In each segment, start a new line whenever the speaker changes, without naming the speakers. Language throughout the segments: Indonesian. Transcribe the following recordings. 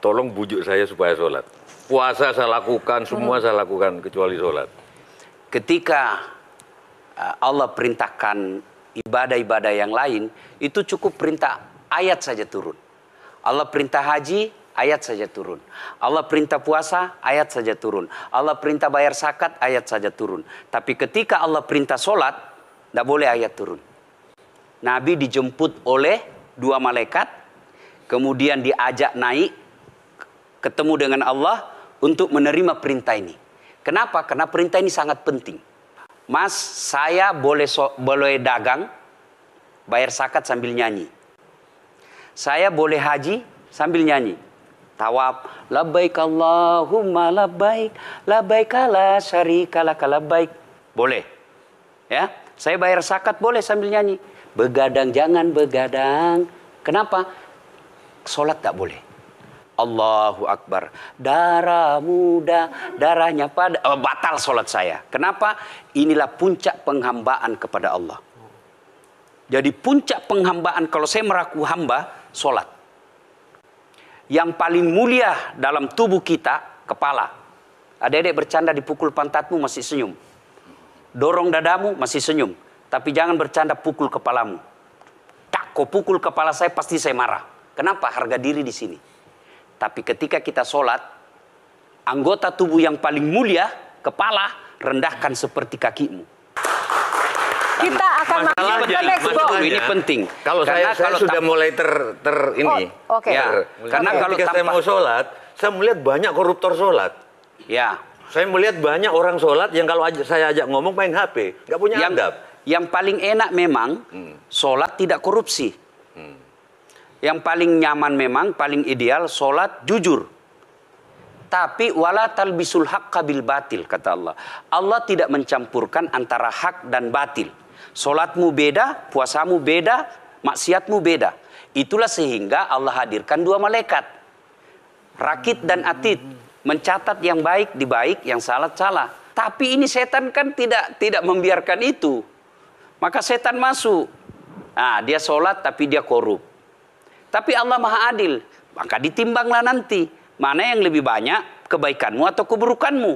tolong bujuk saya supaya sholat. Puasa saya lakukan, semua saya lakukan kecuali sholat.
Ketika Allah perintahkan ibadah-ibadah yang lain, itu cukup perintah ayat saja turun. Allah perintah haji, ayat saja turun. Allah perintah puasa, ayat saja turun. Allah perintah bayar zakat, ayat saja turun. Tapi ketika Allah perintah sholat, tidak boleh ayat turun. Nabi dijemput oleh 2 malaikat, kemudian diajak naik, ketemu dengan Allah untuk menerima perintah ini. Kenapa? Karena perintah ini sangat penting. Mas, saya boleh dagang, bayar zakat sambil nyanyi. Saya boleh haji sambil nyanyi. Tawaf, labbaik Allahumma labbaik, labbaik la syarika lak labbaik. Boleh. Ya, saya bayar zakat boleh sambil nyanyi. Begadang jangan begadang. Kenapa? Sholat tak boleh. Allahu Akbar. Darah muda, darahnya pada batal sholat saya. Kenapa? Inilah puncak penghambaan kepada Allah. Jadi puncak penghambaan kalau saya meraku hamba, sholat. Yang paling mulia dalam tubuh kita, kepala. Adik-adik bercanda dipukul pantatmu masih senyum. Dorong dadamu masih senyum. Tapi jangan bercanda pukul kepalamu. Tak, kau pukul kepala saya pasti saya marah. Kenapa? Harga diri di sini. Tapi ketika kita sholat, anggota tubuh yang paling mulia, kepala, rendahkan seperti kakimu.
Kita akan
ini penting.
Kalau saya sudah mulai ini.
Ya, karena kalau
ketika saya mau sholat, saya melihat banyak koruptor sholat.
Ya.
Saya melihat banyak orang sholat yang kalau saya ajak ngomong main HP, nggak punya adab.
Yang paling enak memang sholat tidak korupsi. Yang paling nyaman memang, paling ideal sholat jujur. Tapi wala talbisul haqqa bil batil, kata Allah. Allah tidak mencampurkan antara hak dan batil. Sholatmu beda, puasamu beda, maksiatmu beda. Itulah sehingga Allah hadirkan 2 malaikat. Rakit dan atid. Mencatat yang baik di baik, yang salah salah. Tapi ini setan kan tidak membiarkan itu. Maka setan masuk. Nah, dia sholat tapi dia korup. Tapi Allah Maha Adil. Maka ditimbanglah nanti. Mana yang lebih banyak, kebaikanmu atau keburukanmu.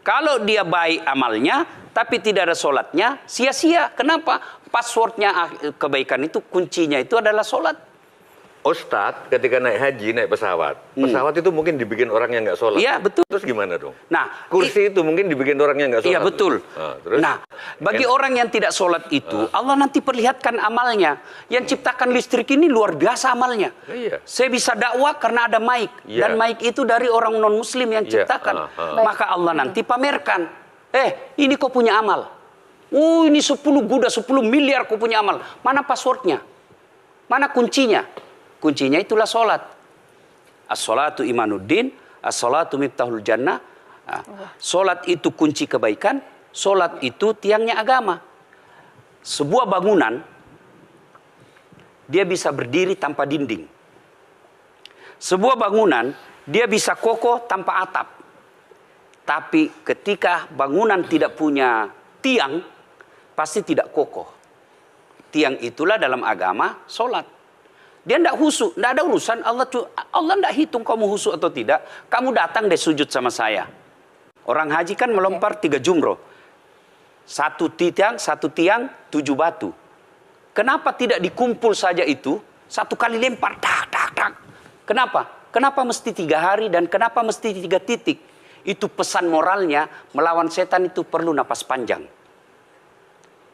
Kalau dia baik amalnya, tapi tidak ada sholatnya, sia-sia. Kenapa? Passwordnya kebaikan itu, kuncinya itu adalah sholat.
Ustadz ketika naik haji, naik pesawat. Pesawat itu mungkin dibikin orang yang nggak sholat.
Iya, betul.
Terus gimana dong?
Nah,
kursi itu mungkin dibikin orang yang nggak sholat.
Iya, betul.
Terus?
Nah, bagi orang yang tidak sholat itu, Allah nanti perlihatkan amalnya. Yang ciptakan listrik ini luar biasa amalnya.
Iya.
Saya bisa dakwah karena ada mic.
Iya.
Dan mic itu dari orang non-muslim yang ciptakan. Maka Allah nanti pamerkan. Ini kau punya amal. Ini 10 guda, 10 miliar kau punya amal. Mana passwordnya? Mana kuncinya? Kuncinya itulah sholat. As-sholatu imanuddin, as-sholatu miftahul jannah. Sholat itu kunci kebaikan, sholat itu tiangnya agama. Sebuah bangunan, dia bisa berdiri tanpa dinding. Sebuah bangunan, dia bisa kokoh tanpa atap. Tapi ketika bangunan tidak punya tiang, pasti tidak kokoh. Tiang itulah dalam agama sholat. Dia tidak husu, tidak ada urusan. Allah tidak hitung kamu husu atau tidak. Kamu datang deh sujud sama saya. Orang haji kan melempar 3 jumroh. 1 tiang, 7 batu. Kenapa tidak dikumpul saja itu? 1 kali lempar, tak, tak, tak. Kenapa? Kenapa mesti 3 hari dan kenapa mesti 3 titik? Itu pesan moralnya, melawan setan itu perlu napas panjang.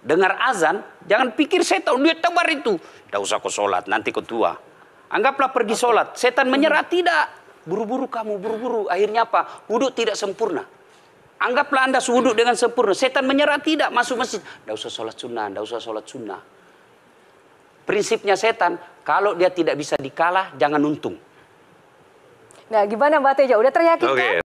Dengar azan, jangan pikir setan, dia tebar itu. Tidak usah kau sholat, nanti kau tua. Anggaplah pergi sholat. Setan menyerah, tidak. Buru-buru kamu, buru-buru. Akhirnya apa? Wudhu tidak sempurna. Anggaplah Anda wudhu dengan sempurna. Setan menyerah, tidak. Masuk masjid. Tidak usah sholat sunnah, tidak usah sholat sunnah. Prinsipnya setan, kalau dia tidak bisa dikalah, jangan untung.
Nah, gimana Mbak Teja? Udah teryakinkan?